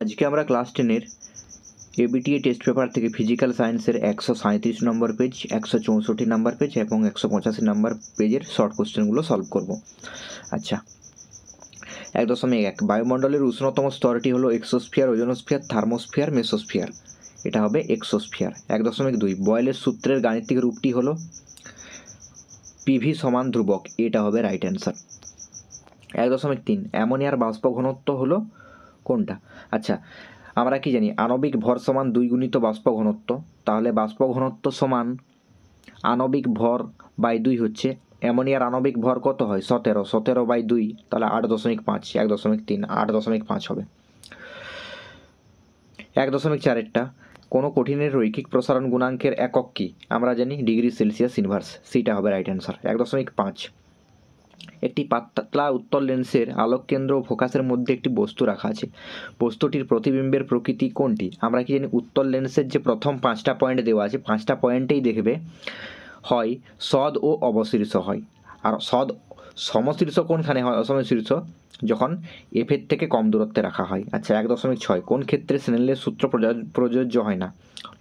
আজকে আমরা class 10-এর ABTA test paper থেকে ফিজিক্যাল সায়েন্সের 137 নম্বর পেজ, 164 নম্বর পেজ এবং 185 নম্বর পেজের শর্ট কোশ্চেনগুলো সলভ করব। আচ্ছা, 1.1 বায়ুমণ্ডলের উষ্ণতম স্তরটি হলো এক্সোস্ফিয়ার, ওজোনোস্ফিয়ার, থার্মোস্ফিয়ার, মেসোস্ফিয়ার। এটা হবে এক্সোস্ফিয়ার। 1.2 বয়েলের সূত্রের গাণিতিক রূপটি হলো পিভি সমান ধ্রুবক। এটা হবে রাইট অ্যান্সার। 1.3 অ্যামোনিয়ার বাষ্প ঘনত্ব হলো কোনটা? আচ্ছা, আমরা কি জানি আণবিক ভর সমান 2 গুণিত বাষ্প ঘনত্ব। তাহলে বাষ্প ঘনত্ব সমান আণবিক ভর বাই 2 হচ্ছে অ্যামোনিয়ার আণবিক ভর কত হয়? 17। 17 বাই 2 তাহলে 8.5। 1.3 8.5 হবে। 1.4 কোনো কঠিনের রৈখিক প্রসারণ গুণাঙ্কের একক কি? আমরা জানি ডিগ্রি সেলসিয়াস ইনভার্স। সেটা হবে রাইট অ্যান্সার। 1.5 একটি পাতলা উত্তল লেন্সের আলোক কেন্দ্র ও ফোকাসের মধ্যে একটি বস্তু রাখা আছে। বস্তুটির প্রতিবিম্বের প্রকৃতি কোনটি? আমরা কি জানি উত্তল লেন্সের যে প্রথম 5টা পয়েন্ট দেওয়া আছে, 5টা পয়েন্টেই দেখবে হয় সদ ও অবশীর্ষ হয়। আর সদ সমশীর্ষ কোনখানে হয়? অসমশীর্ষ যখন এফের থেকে কম দূরত্বে রাখা হয়। আচ্ছা, 1.6 কোন ক্ষেত্রে স্নেলের সূত্র প্রযোজ্য হয় না?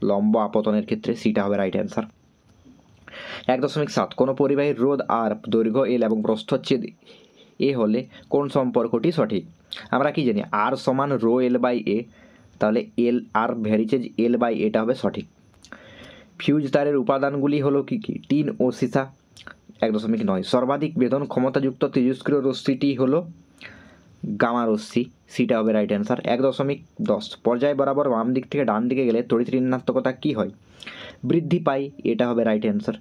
লম্ব আপতনের ক্ষেত্রে। সেটা হবে রাইট অ্যান্সার। 1.7 কোনো পরিবাহীর রোধ আর, দৈর্ঘ্য এল এবং প্রস্থচ্ছেদ এ হলে কোন সম্পর্কটি সঠিক? আমরা কি জানি আর সমান রো এল বাই এ। তাহলে এল আর ভ্যারিচেজ এল বাই এটা হবে সঠিক। ফিউজ তারের উপাদানগুলি হলো কি কি? টিন ও সীসা। 1.9 সর্বাধিক বেদন ক্ষমতাযুক্ত তেজস্ক্রিয় রশ্মিটি হলো গামা রশ্মি। সেটা হবে রাইট অ্যান্সার। 1.10 পর্যায় বরাবর বাম দিক থেকে ডান দিকে গেলে তড়িৎ ঋণাত্মকতা কি হয়? বৃদ্ধি পায়। এটা হবে রাইট অ্যান্সার।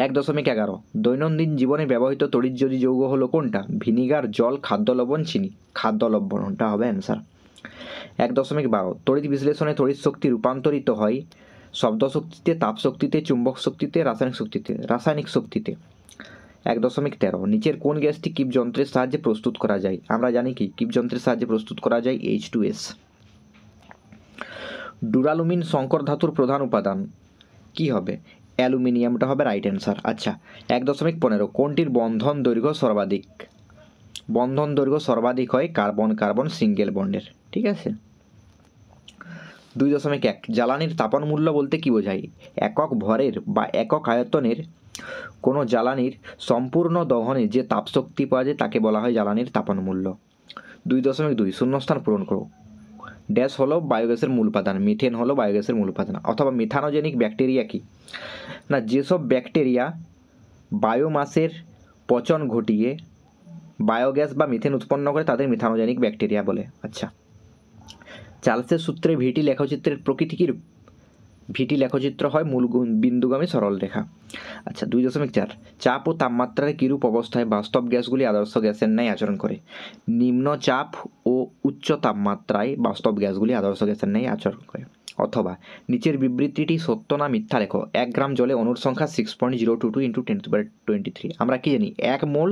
1.11 দৈনন্দিন জীবনে ব্যবহৃত তড়িৎযোজী যৌগ হলো কোনটা? ভিনিগার, জল, খাদ্য লবণ, চিনি। খাদ্য লবণটা হবে অ্যান্সার। 1.12 তড়িৎ বিশ্লেষণে তড়িৎ শক্তি রূপান্তরিত হয় শব্দ শক্তিতে, তাপ শক্তিতে, চুম্বক শক্তিতে, রাসায়নিক শক্তিতে। 1.13 নিচের কোন গ্যাসটি কিপ যন্ত্রের সাহায্যে প্রস্তুত করা যায়? আমরা জানি কি কিপ যন্ত্রের সাহায্যে প্রস্তুত করা যায় H2S। ডুরালুমিন সংকর ধাতুর প্রধান উপাদান কি হবে? অ্যালুমিনিয়ামটা হবে রাইট অ্যান্সার। আচ্ছা, 1.15 কোনটির বন্ধন দৈর্ঘ্য সর্বাধিক? বন্ধন দৈর্ঘ্য সর্বাধিক হয় কার্বন কার্বন সিঙ্গেল বন্ডের। ঠিক আছে। 2.1 জ্বালানির তাপন মূল্য বলতে কি বোঝায়? একক ভরের বা একক আয়তনের কোনো জ্বালানির সম্পূর্ণ দহনে যে তাপশক্তি পাওয়া যায় তাকে বলা হয় জ্বালানির তাপন মূল্য। 2.2 শূন্যস্থান পূরণ করো। ড্যাশ হলো বায়োগ্যাসের মূল উপাদান, মিথেন হলো বায়োগ্যাসের মূল উপাদান। অথবা মিথানোজেনিক ব্যাকটেরিয়া কি? না, যেসব ব্যাকটেরিয়া বায়োমাসের পচন ঘটিয়ে বায়োগ্যাস বা মিথেন উৎপন্ন করে তাদের মিথানোজেনিক ব্যাকটেরিয়া বলে। আচ্ছা, চার্লসের সূত্রে ভিটি লেখচিত্রের প্রকৃতি কী রূপ? ভিটি লেখচিত্র হয় মূল বিন্দুগামী সরল রেখা। আচ্ছা, 2.4 চাপ ও তাপমাত্রার কিরূপ অবস্থায় বাস্তব গ্যাসগুলি আদর্শ গ্যাসের ন্যায় আচরণ করে? নিম্ন চাপ ও উচ্চ তাপমাত্রায় বাস্তব গ্যাসগুলি আদর্শ গ্যাসের ন্যায় আচরণ করে। অথবা নিচের বিবৃতিটি সত্য না মিথ্যা লেখো। 1 গ্রাম জলে অণুর সংখ্যা 6.022 × 10⁻23। আমরা কি জানি 1 মোল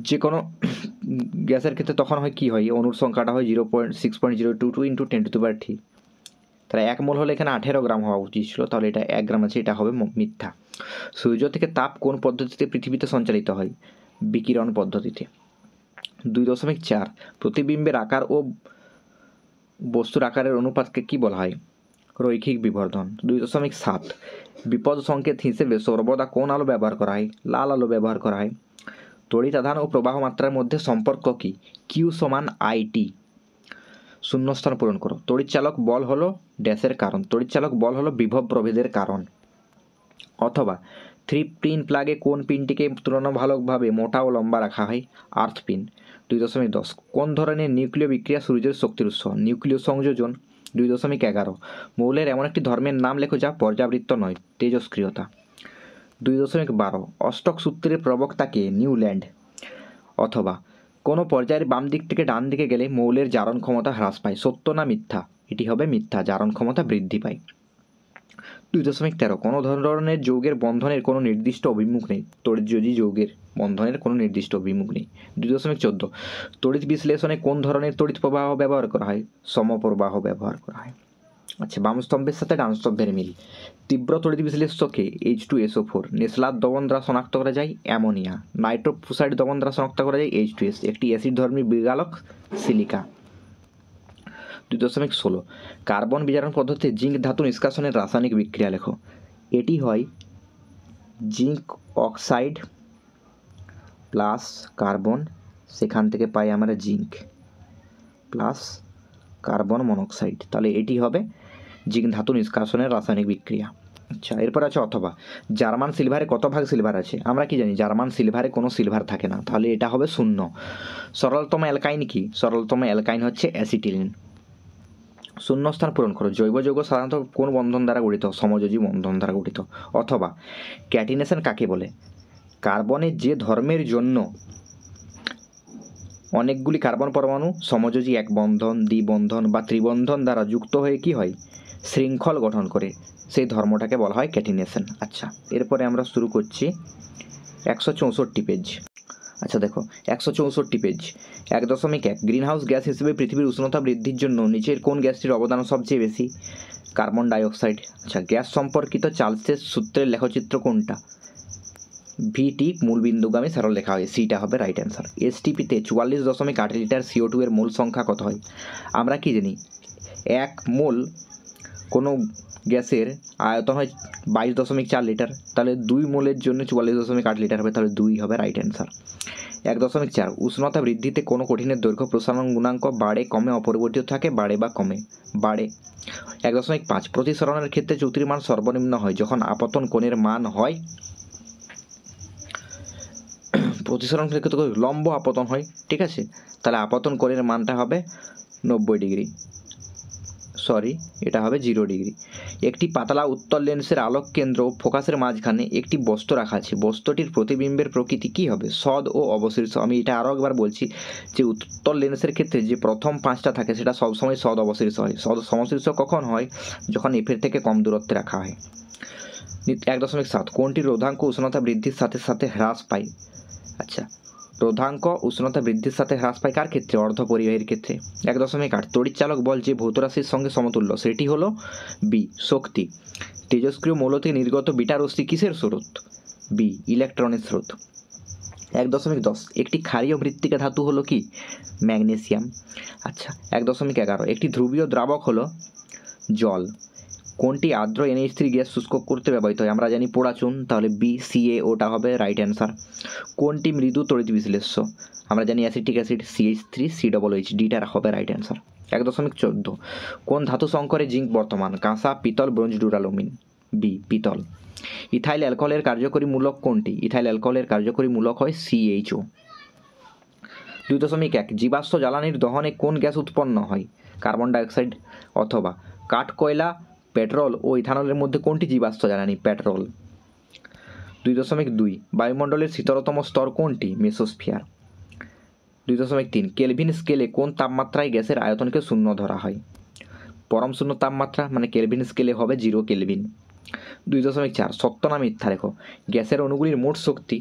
যে কোনো গ্যাসের ক্ষেত্রে তখন হয় কি হয়? অণুর সংখ্যাটা হয় 6.022 × 10⁻3। তাহলে 1 মোল হলে এখানে 18 গ্রাম হওয়া উচিত ছিল, তাহলে এটা 1 গ্রাম আছে, এটা হবে মিথ্যা। সূর্য থেকে তাপ কোন পদ্ধতিতে পৃথিবীতে সঞ্চালিত হয়? বিকিরণ পদ্ধতিতে। 2.4 প্রতিবিম্বের আকার ও বস্তুর আকারের অনুপাতকে কি বলা হয়? রৈখিক বিবর্ধন। 2.7 বিপদ সংকেত হিসেবে সর্বদা কোন আলো ব্যবহার করা হয়? লাল আলো ব্যবহার করা হয়। তড়িৎ আধান ও প্রবাহ মাত্রার মধ্যে সম্পর্ক কি? কিউ সমান আইটি। শূন্যস্থান পূরণ করো। তড়িৎচালক বল হলো ড্যাশের কারণ। তড়িৎচালক বল হলো বিভব প্রভেদের কারণ। অথবা 3 পিন প্লাগে কোন পিনটিকে তুলনামূলকভাবে মোটা ও লম্বা রাখা হয়? আর্থ পিন। 2.10 কোন ধরনের নিউক্লিয় বিক্রিয়া সূর্যের শক্তির উৎস? নিউক্লিয় সংযোজন। 2.11 মৌলের এমন একটি ধর্মের নাম লেখো যা পর্যাবৃত্ত নয়। তেজস্ক্রিয়তা। 2.12 অষ্টক সূত্রের প্রবক্তাকে নিউল্যান্ড। অথবা কোনো পর্যায়ের বাম দিক থেকে ডান দিকে গেলে মৌলের জারণ ক্ষমতা হ্রাস পায়। সত্য না মিথ্যা? এটি হবে মিথ্যা, জারণ ক্ষমতা বৃদ্ধি পায়। 2.13 কোনো ধরনের যৌগের বন্ধনের কোনো নির্দিষ্ট অভিমুখ নেই। তড়িৎযোজী যৌগের বন্ধনের কোনো নির্দিষ্ট অভিমুখ নেই। 2.14 তড়িৎ বিশ্লেষণে কোন ধরনের তড়িৎ প্রবাহ ব্যবহার করা হয়? সমপ্রবাহ ব্যবহার করা হয়। আচ্ছা, বাম স্তম্ভের সাথে ডান স্তম্ভের মিল। তীব্র তড়িৎ বিশ্লেষ্যকে H2SO4, নেসলার দ্রবণ দ্বারা শনাক্ত করা যায় অ্যামোনিয়া, নাইট্রোফুসাইড দ্রবণ দ্বারা শনাক্ত করা যায় H2S, একটি অ্যাসিড ধর্মী বিগালক সিলিকা। 2.16 কার্বন বিজারণ পদ্ধতিতে জিঙ্ক ধাতু নিষ্কাশনের রাসায়নিক বিক্রিয়া লেখো। এটি হয় জিঙ্ক অক্সাইড প্লাস কার্বন, সেখান থেকে পাই আমরা জিঙ্ক, প্লাস কার্বন মনোক্সাইড, তাহলে এটি হবে জিঙ্ক ধাতু নিষ্কাশনের রাসায়নিক বিক্রিয়া। আচ্ছা, এরপর আছে অথবা। জার্মান সিলভারে কত ভাগ সিলভার আছে? আমরা কি জানি জার্মান সিলভারে কোনো সিলভার থাকে না, তাহলে এটা হবে 0। সরলতম অ্যালকাইন কি? সরলতম অ্যালকাইন হচ্ছে অ্যাসিটিলিন। শূন্যস্থান পূরণ করো। জৈব যৌগ সাধারণত কোন বন্ধন দ্বারা গঠিত? সমযোজী বন্ধন দ্বারা গঠিত। অথবা ক্যাটিনেশন কাকে বলে? কার্বনের যে ধর্মের জন্য অনেকগুলি কার্বন পরমাণু সমযোজী এক বন্ধন, দ্বিবন্ধন বা ত্রিবন্ধন দ্বারা যুক্ত হয়ে কি হয়? শৃঙ্খল গঠন করে, সেই ধর্মটাকে বলা হয় ক্যাটিনেশন। আচ্ছা, এরপরে আমরা শুরু করছি 164 পেজ। আচ্ছা দেখো 164 পেজ। 1.1 গ্রিনহাউস গ্যাস হিসেবে পৃথিবীর উষ্ণতা বৃদ্ধির জন্য নিচের কোন গ্যাসটির অবদান সবচেয়ে বেশি? Carbon dioxide. আচ্ছা, গ্যাস সম্পর্কিত চার্লসের সূত্রের লেখচিত্র কোনটা? ভিটি মূলবিন্দুগামী সরল লেখা হয়, সিটা হবে রাইট অ্যান্সার। এসটিপিতে 44.8 লিটার CO2 এর মোল সংখ্যা কত হয়? আমরা কি জানি 1 মোল কোনো গ্যাসের আয়তন হয় 22.4 লিটার, তাহলে 2 মোলের জন্য 44.8 লিটার হবে, তাহলে 2 হবে রাইট অ্যান্সার। 1.4 উষ্ণতা বৃদ্ধিতে কোনো কঠিনের দৈর্ঘ্য প্রসারণ গুণাঙ্ক বাড়ে কমে অপরিবর্তিত থাকে, বাড়ে বা কমে? বাড়ে। 1.5 প্রতিসরণের ক্ষেত্রে চ্যুতির মান সর্বনিম্ন হয় যখন আপতন কোণের মান হয়, প্রতিসরণ ক্ষেত্রে লম্ব আপতন হয়, ঠিক আছে, তাহলে আপতন কোণের মানটা হবে 90 ডিগ্রি, সরি এটা হবে 0 ডিগ্রি। একটি পাতলা উত্তল লেন্সের আলোক কেন্দ্র ও ফোকাসের মাঝখানে একটি বস্তু রাখা আছে, বস্তুটির প্রতিবিম্বের প্রকৃতি কী হবে? সদ ও অবশিষ্ট। আমি এটা আরও একবার বলছি যে উত্তল লেন্সের ক্ষেত্রে যে প্রথম 5টা থাকে সেটা সবসময় সদ অবশিষ্ট হয়। সদ সমশীর্ষ কখন হয়? যখন এফের থেকে কম দূরত্বে রাখা হয়। 1.7 কোনটি রোধাঙ্ক উষ্ণতা বৃদ্ধির সাথে সাথে হ্রাস পায়? আচ্ছা, রোধাঙ্ক উষ্ণতা বৃদ্ধির সাথে হ্রাস পায় কার ক্ষেত্রে? অর্ধপরিবাহীর ক্ষেত্রে। 1.8 তড়িৎচালক বল যে ভৌত রাশির সঙ্গে সমতুল্য সেটি হলো বি শক্তি। তেজস্ক্রিয় মৌল থেকে নির্গত বিটা রশ্মি কিসের স্রোত? বি ইলেকট্রনের স্রোত। 1.10 একটি ক্ষারীয় মৃত্তিকা ধাতু হলো কি? ম্যাগনেসিয়াম। আচ্ছা, 1.11 একটি ধ্রুবীয় দ্রাবক হলো জল। কোনটি আর্দ্র NH3 গ্যাস শুষ্ক করতে ব্যবহৃত হয়? আমরা জানি পোড়া চুন, তাহলে BCAO টা হবে রাইট অ্যান্সার। কোনটি মৃদু তড়িৎ বিশ্লেষ্য? আমরা জানি অ্যাসিটিক অ্যাসিড CH3COOH, ডিটা হবে রাইট অ্যান্সার। 1.14 কোন ধাতু সংকরে জিঙ্ক বর্তমান? কাঁসা, পিতল, ব্রোঞ্জ, ডুরালুমিন। বি পিতল। ইথাইল অ্যালকোহলের কার্যকরী মূলক কোনটি? ইথাইল অ্যালকোহলের কার্যকরী মূলক হয় CHO। 2.1 জীবাশ্ম জ্বালানির দহনে কোন গ্যাস উৎপন্ন হয়? Carbon dioxide. অথবা কাঠ, কয়লা, পেট্রোল ও ইথানলের মধ্যে কোনটি জীবাশ্ম জ্বালানি? পেট্রোল। 2.2 বায়ুমণ্ডলের শীতলতম স্তর কোনটি? মেসোস্ফিয়ার। 2.3 কেলভিন স্কেলে কোন তাপমাত্রায় গ্যাসের আয়তনকে শূন্য ধরা হয়? পরম শূন্য তাপমাত্রা, মানে কেলভিন স্কেলে হবে 0 কেলভিন। 2.4 সত্য না মিথ্যা লেখো। গ্যাসের অণুগুলির মোট শক্তি,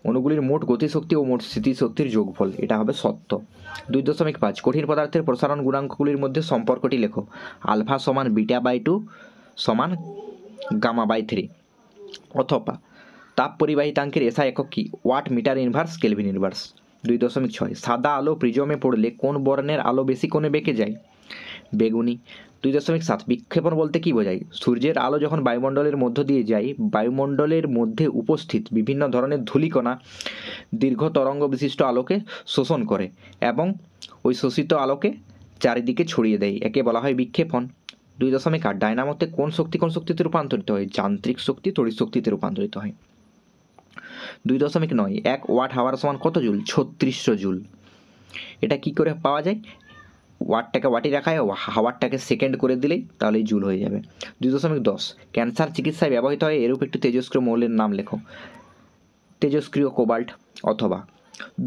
অণুগুলির মোট গতিশক্তি ও মোট স্থিতিশক্তির যোগফল, এটা হবে সত্য। 2.5 কঠিন পদার্থের প্রসারণ গুণাঙ্কগুলির মধ্যে সম্পর্কটি লেখো। আলফা সমান β/2 সমান γ/3। অথবা তাপ পরিবাহিতাঙ্কের SI একক কি? Watt metre inverse kelvin inverse. 2.6 সাদা আলো প্রিজমে পড়লে কোন বর্ণের আলো বেশি কোণে বেঁকে যায়? বেগুনি। 2.7 বিক্ষেপণ বলতে কি বোঝায়? সূর্যের আলো যখন বায়ুমণ্ডলের মধ্য দিয়ে যায়, বায়ুমণ্ডলের মধ্যে উপস্থিত বিভিন্ন ধরনের ধূলিকণা দীর্ঘ তরঙ্গ বিশিষ্ট আলোকে শোষণ করে এবং ওই শোষিত আলোকে চারিদিকে ছড়িয়ে দেয়, একে বলা হয় বিক্ষেপণ। 2.8 ডায়নামোতে কোন শক্তি কোন শক্তিতে রূপান্তরিত হয়? যান্ত্রিক শক্তি তড়িৎ শক্তিতে রূপান্তরিত হয়। 2.9 1 ওয়াট হাওয়ার সমান কত জুল? 3600 জুল। এটা কি করে পাওয়া যায়? ওয়াটটাকে ওয়াটে রাখায় হাওয়ারটাকে সেকেন্ড করে দিলেই তাহলেই জুল হয়ে যাবে। 2.10 ক্যান্সার চিকিৎসায় ব্যবহৃত হয় এরূপ একটি তেজস্ক্রিয় মৌলের নাম লেখো। তেজস্ক্রিয় কোবাল্ট। অথবা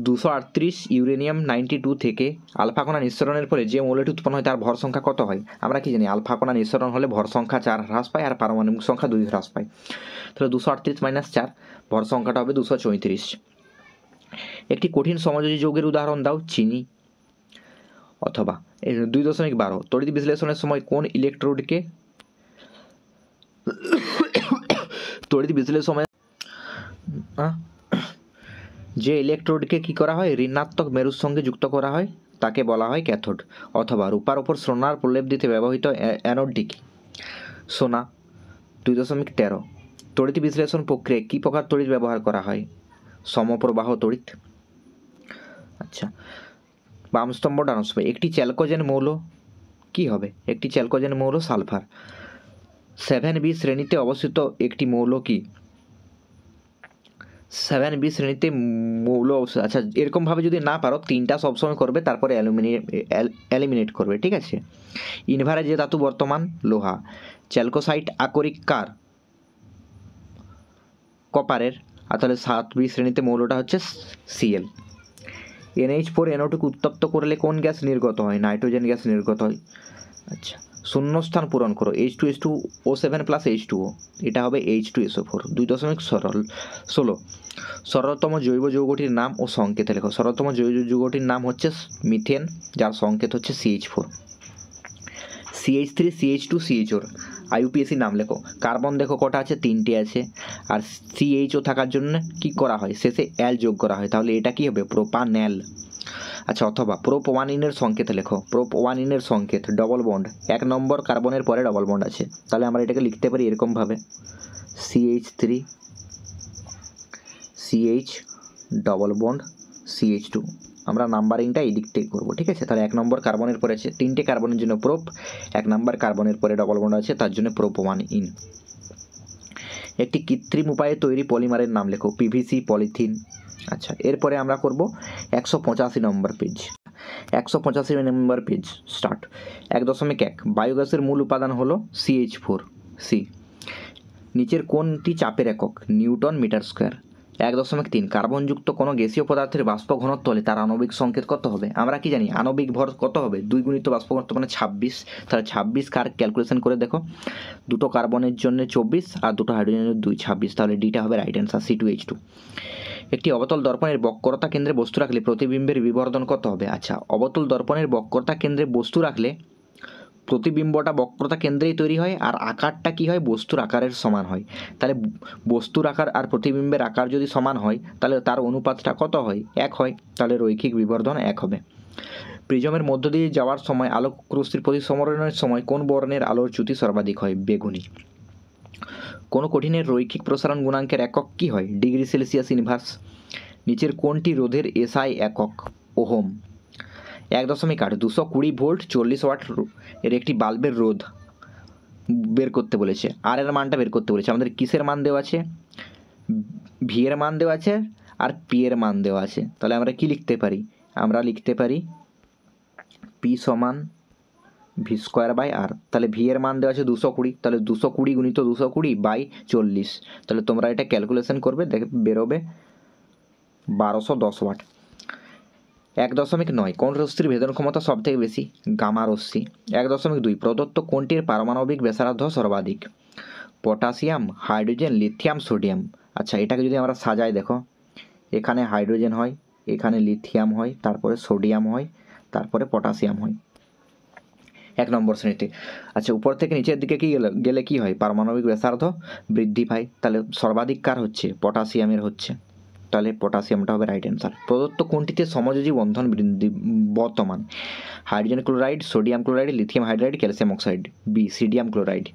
238 ইউরেনিয়াম 92 থেকে আলফা কণা নিঃসরণের ফলে যে মৌলটি উৎপন্ন হয় তার ভর সংখ্যা কত হয়? আমরা কি জানি আলফা কণা নিঃসরণ হলে ভর সংখ্যা 4 হ্রাস পায় আর পারমাণবিক সংখ্যা 2 হ্রাস পায়, তাহলে 238 - 4 ভর সংখ্যাটা হবে 234। একটি কঠিন সমযোজী যৌগের উদাহরণ দাও। চিনি। অথবা 2.12 তড়িৎ বিশ্লেষণের সময় কোন ইলেকট্রোডকে তড়িৎ বিশ্লেষণে যে ইলেকট্রোডকে কি করা হয় ঋণাত্মক মেরুর সঙ্গে যুক্ত করা হয় তাকে বলা হয় ক্যাথোড। অথবা রূপার ওপর সোনার প্রলেপ দিতে ব্যবহৃত অ্যানোডটি কি? সোনা। 2.13 তড়িৎ বিশ্লেষণ প্রক্রিয়ায় কী প্রকার তড়িৎ ব্যবহার করা হয়? সমপ্রবাহ তড়িৎ। আচ্ছা, বাম স্তম্ভ ডান স্তম্ভ। একটি চ্যালকোজেন মৌল কি হবে? একটি চ্যালকোজেন মৌল সালফার। 7B শ্রেণীতে অবস্থিত একটি মৌল কি? 7B শ্রেণীতে মৌল। আচ্ছা, এরকমভাবে যদি না পারো তিনটা সবসময় করবে, তারপরে এলিমিনেট করবে, ঠিক আছে? ইনভারে যে ধাতু বর্তমান লোহা। চ্যালকোসাইট আকরিক কার? কপারের। আর তাহলে 7B শ্রেণীতে মৌলটা হচ্ছে Cl। NH4NO2 উত্তপ্ত করলে কোন গ্যাস নির্গত হয়? নাইট্রোজেন গ্যাস নির্গত হয়। আচ্ছা, শূন্যস্থান পূরণ করো। H2SO7 প্লাস H2O, এটা হবে H2SO4। 2.16 সরলতম জৈব যৌগটির নাম ও সংকেত লেখো। সরলতম জৈব যৌগটির নাম হচ্ছে মিথেন, যার সংকেত হচ্ছে CH4। CH3 CH2 CHO IUPAC নাম লেখো। কার্বন দেখো কটা আছে? 3টে আছে। আর CHO থাকার জন্য কি করা হয়? শেষে অ্যাল যোগ করা হয়, তাহলে এটা কি হবে? প্রোপানল। আচ্ছা, অথবা প্রোপওয়ানিনের সংকেত লেখো। প্রোপওয়ানিনের সংকেত ডবল বন্ড, 1 নম্বর কার্বনের পরে ডবল বন্ড আছে, তাহলে আমরা এটাকে লিখতে পারি এরকমভাবে CH3 CH double bond CH2। আমরা নাম্বারিংটা এই দিক থেকে করবো, ঠিক আছে? তাহলে 1 নম্বর কার্বনের পরে আছে, 3টে কার্বনের জন্য প্রোপ, 1 নম্বর কার্বনের পরে ডবল বন্ড আছে, তার জন্য প্রোপওয়ানিন। একটি কৃত্রিম উপায়ে তৈরি পলিমারের নাম লেখো। PVC, polythene. আচ্ছা, এরপরে আমরা করব 185 নম্বর পেজ। 185 নম্বর পেজ স্টার্ট। 1.1 বায়োগ্যাসের মূল উপাদান হলো CH4C। নিচের কোনটি চাপের একক? Newton metre square. 1.3 কার্বনযুক্ত কোনো গ্যাসীয় পদার্থের বাষ্প ঘনত্ব হলে তার আণবিক সংকেত কত হবে? আমরা কি জানি আণবিক ভর কত হবে? 2 গুণিত বাষ্প ঘনত্ব মানে 26। তাহলে 26 কার ক্যালকুলেশন করে দেখো। দুটো কার্বনের জন্য 24 আর দুটো হাইড্রোজেনের 2, 26। তাহলে ডিটা হবে রাইট অ্যান্সার, C2H2। একটি অবতল দর্পণের বক্রতা কেন্দ্রে বস্তু রাখলে প্রতিবিম্বের বিবর্ধন কত হবে? আচ্ছা, অবতল দর্পণের বক্রতা কেন্দ্রে বস্তু রাখলে প্রতিবিম্বটা বক্রতা কেন্দ্রেই তৈরি হয়, আর আকারটা কি হয়? বস্তুর আকারের সমান হয়। তাহলে বস্তুর আকার আর প্রতিবিম্বের আকার যদি সমান হয় তাহলে তার অনুপাতটা কত হয়? 1 হয়। তাহলে রৈখিক বিবর্ধন 1 হবে। প্রিজমের মধ্য দিয়ে যাওয়ার সময় আলোক রশ্মির প্রতিসমরণের সময় কোন বর্ণের আলোর চ্যুতি সর্বাধিক হয়? বেগুনি। কোন কঠিনের রৈখিক প্রসারণ গুণাঙ্কের একক কি হয়? Degree Celsius inverse. নিচের কোনটি রোধের SI একক? ওহম। 1.8 220 ভোল্ট 40 ওয়াট এর একটি বাল্বের রোধ বের করতে বলেছে। আর এর মানটা বের করতে বলেছে। আমাদের কিসের মান দেওয়া আছে? ভি এর মান দেওয়া আছে আর পি এর মান দেওয়া আছে। তাহলে আমরা কি লিখতে পারি? আমরা লিখতে পারি পি সমান ভি স্কোয়ার বাই আর। তাহলে ভি এর মান দেওয়া আছে 220, তাহলে 220 গুণিত 220 বাই 40। তাহলে তোমরা এটা ক্যালকুলেশন করবে, দেখে বেরোবে 1210 ওয়াট। 1.9 কোন রশ্মির ভেদন ক্ষমতা সব থেকে বেশি? গামা রশ্মি। 1.2 প্রদত্ত কোনটির পারমাণবিক ব্যাসার্ধ সর্বাধিক? Potassium, hydrogen, lithium, sodium. আচ্ছা, এটাকে যদি আমরা সাজাই দেখো, এখানে হাইড্রোজেন হয়, এখানে লিথিয়াম হয়, তারপরে সোডিয়াম হয়, তারপরে পটাশিয়াম হয় 1 নম্বর শ্রেণীতে। আচ্ছা, উপর থেকে নিচের দিকে কি গেলে কি হয়? পারমাণবিক ব্যাসার্ধ বৃদ্ধি পায়। তাহলে সর্বাধিক কার হচ্ছে? পটাশিয়ামের হচ্ছে। তাহলে পটাশিয়ামটা হবে রাইট অ্যান্সার। প্রদত্ত কোনটিতে সমযোজী বন্ধন বর্তমান? Hydrogen chloride, sodium chloride, lithium hydride, calcium oxide. B sodium chloride.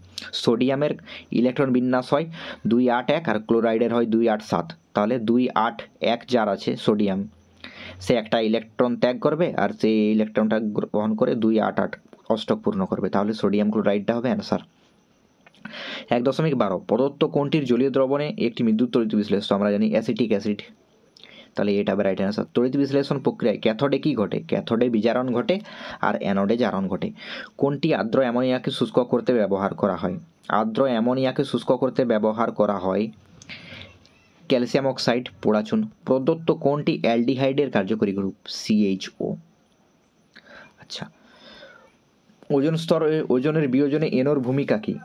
সোডিয়ামের ইলেকট্রন বিন্যাস হয় 281 আর ক্লোরাইডের হয় 287। তাহলে 281 যার আছে সোডিয়াম, সে একটা ইলেকট্রন ত্যাগ করবে আর সেই ইলেকট্রনটা গ্রহণ করে 288 অষ্টক পূর্ণ করবে। তাহলে সোডিয়াম ক্লোরাইডটা হবে অ্যান্সার। 1.12 প্রদত্ত কোনটির জলীয় দ্রবণে একটি বিদ্যুৎ তড়িৎ বিশ্লেষণ? আমরা জানি অ্যাসিটিক অ্যাসিড। তাহলে এটা হবে রাইট অ্যান্সার। তড়িৎ বিশ্লেষণ প্রক্রিয়ায় ক্যাথোডে কি ঘটে? ক্যাথোডে বিজারণ ঘটে আর অ্যানোডে জারণ ঘটে। কোনটি আর্দ্র অ্যামোনিয়াকে শুষ্ক করতে ব্যবহার করা হয়? আর্দ্র অ্যামোনিয়াকে শুষ্ক করতে ব্যবহার করা হয় ক্যালসিয়াম অক্সাইড, পোড়াচুন। প্রদত্ত কোনটি অ্যালডিহাইডের কার্যকরী গ্রুপ? CHO। আচ্ছা, ওজোন স্তরে ওজনের বিয়োজনে এনোর ভূমিকা কী?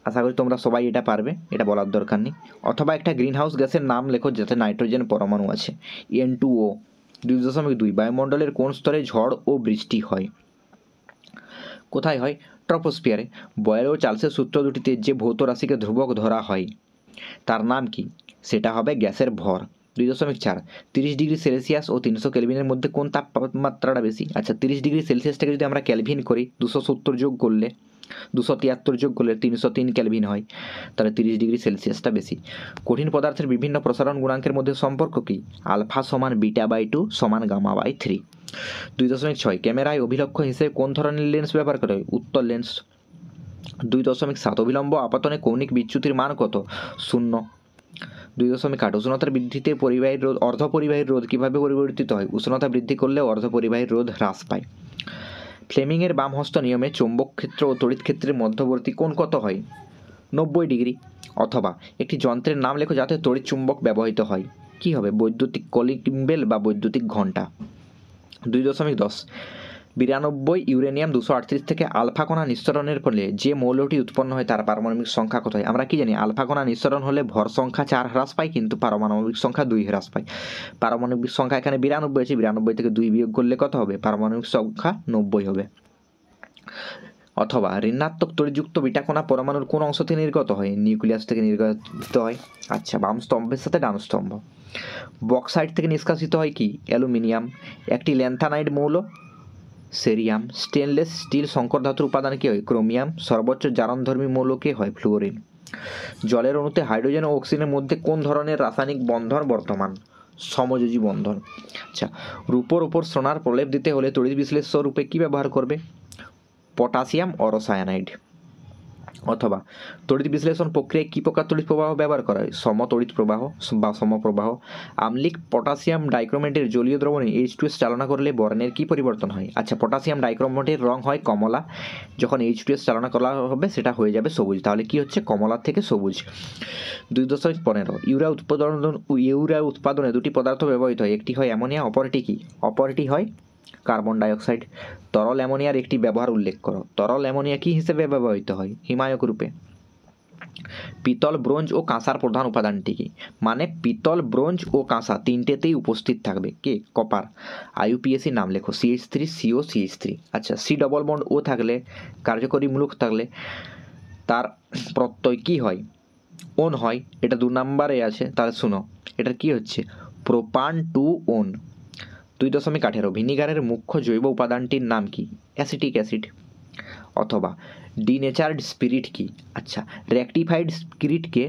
আশা করি তোমরা সবাই এটা পারবে, এটা বলার দরকার নেই। অথবা একটা গ্রিনহাউস গ্যাসের নাম লেখো যাতে নাইট্রোজেন পরমাণু আছে। N2O। 2.2 বায়ুমণ্ডলের কোন স্তরে ঝড় ও বৃষ্টি হয়? কোথায় হয়? ট্রপোস্ফিয়ারে। বয়েল ও চার্লসের সূত্র দুটিতে যে ভৌত রাশিকে ধ্রুবক ধরা হয় তার নাম কি? সেটা হবে গ্যাসের ভর। 2.4 30 ডিগ্রি সেলসিয়াস ও 300 কেলভিনের মধ্যে কোন তাপমাত্রাটা বেশি? আচ্ছা 30 ডিগ্রি সেলসিয়াসটাকে যদি আমরা ক্যালভিন করি 270 যোগ করলে 273 যোগ করলে 303 ক্যালভিন হয়, তাহলে 30 ডিগ্রি সেলসিয়াসটা বেশি। কঠিন পদার্থের বিভিন্ন প্রসারণ গুণাঙ্কের মধ্যে সম্পর্ক কি? আলফা সমান β/2 সমান γ/3। 2.6 ক্যামেরায় অভিলক্ষ্য হিসেবে কোন ধরনের লেন্স ব্যবহার করা হয়? উত্তল লেন্স। 2.7 অবিলম্ব আপতনে কৌণিক বিচ্যুতির মান কত? 0। 2.8 উষ্ণতার বৃদ্ধিতে পরিবাহীর রোধ অর্ধপরিবাহীর রোধ কীভাবে পরিবর্তিত হয়? উষ্ণতা বৃদ্ধি করলে অর্ধপরিবাহীর রোধ হ্রাস পায়। ফ্লেমিংয়ের বামহস্ত নিয়মে চৌম্বক ক্ষেত্র ও তড়িৎ ক্ষেত্রের মধ্যবর্তী কোণ কত হয়? 90 ডিগ্রি। অথবা একটি যন্ত্রের নাম লেখো যাতে তড়িৎ চুম্বক ব্যবহৃত হয়। কি হবে? বৈদ্যুতিক কলিং বা বৈদ্যুতিক ঘণ্টা। 2.10 92 ইউরেনিয়াম 238 থেকে আলফা কণা নিঃসরণের ফলে যে মৌলটি উৎপন্ন হয় তার পারমাণবিক সংখ্যা কত হয়? আমরা কি জানি? আলফা কণা নিঃসরণ হলে ভর সংখ্যা 4 হ্রাস পায়, কিন্তু পারমাণবিক সংখ্যা 2 হ্রাস পায়। পারমাণবিক সংখ্যা এখানে 92 আছে, 92 থেকে 2 বিয়োগ করলে কত হবে? পারমাণবিক সংখ্যা 90 হবে। অথবা ঋণাত্মক তড়িৎযুক্ত বিটা কণা পরমাণুর কোন অংশ থেকে নির্গত হয়? নিউক্লিয়াস থেকে নির্গত হয়। আচ্ছা, বাম স্তম্ভের সাথে ডান স্তম্ভ। বক্সাইট থেকে নিষ্কাশিত হয় কি? অ্যালুমিনিয়াম। একটি ল্যান্থানাইড মৌল সেরিয়াম। স্টেনলেস স্টিল সংকর ধাতুর উপাদান কি হয়? ক্রোমিয়াম। সর্বোচ্চ জারণধর্মী মৌল কে হয়? ফ্লুওরিন। জলের অণুতে হাইড্রোজেন ও অক্সিজেনের মধ্যে কোন ধরনের রাসায়নিক বন্ধন বর্তমান? সমযোজী বন্ধন। আচ্ছা, রূপোর উপর সোনার প্রলেপ দিতে হলে তড়িৎ বিশ্লেষ্য রূপে কি ব্যবহার করবে? পটাশিয়াম অরসায়ানাইড। অথবা তড়িৎ বিশ্লেষণ প্রক্রিয়ায় কী প্রকার তড়িৎ প্রবাহ ব্যবহার করা হয়? সমতড়িৎ প্রবাহ বা সমপ্রবাহ। আম্লিক পটাশিয়াম ডাইক্রোমেটের জলীয় দ্রবণে H2S চালনা করলে বর্ণের কি পরিবর্তন হয়? আচ্ছা, পটাশিয়াম ডাইক্রোমেটের রং হয় কমলা, যখন H2S চালনা করা হবে সেটা হয়ে যাবে সবুজ। তাহলে কি হচ্ছে? কমলা থেকে সবুজ। 2.15 ইউরিয়া উৎপাদনে দুটি পদার্থ ব্যবহৃত হয়, একটি হয় অ্যামোনিয়া, অপরটি কি? অপরটি হয় কার্বন ডাইঅক্সাইড। তরল অ্যামোনিয়ার একটি ব্যবহার উল্লেখ করো। তরল অ্যামোনিয়া কি হিসেবে ব্যবহৃত হয়? হিমায়ক রূপে। পিতল, ব্রোঞ্জ ও কাঁসার প্রধান উপাদানটি কি? মানে পিতল, ব্রোঞ্জ ও কাঁসা তিনটেতেই উপস্থিত থাকবে কে? কপার। IUPAC নাম লেখো। CH3CO CH3। আচ্ছা, C ডবল বন্ড ও থাকলে, কার্যকরী মূলক থাকলে তার প্রত্যয় কি হয়? ওন হয়। এটা 2 নম্বরে আছে, তাহলে শুনো এটা কি হচ্ছে? প্রোপান টু ওন। 2.18 ভিনিগারের মুখ্য জৈব উপাদানটির নাম কি? Acetic acid. অথবা ডিনেচার্ড স্পিরিট কি? আচ্ছা, রেকটিফাইড স্পিরিটকে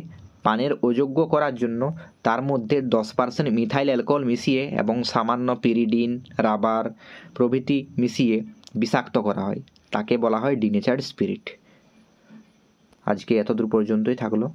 পানের অযোগ্য করার জন্য তার মধ্যে 10% মিথাইল অ্যালকোহল মিশিয়ে এবং সামান্য পিরিডিন, রাবার প্রভৃতি মিশিয়ে বিষাক্ত করা হয়, তাকে বলা হয় ডিনেচার্ড স্পিরিট। আজকে এতদূর পর্যন্তই থাকলো।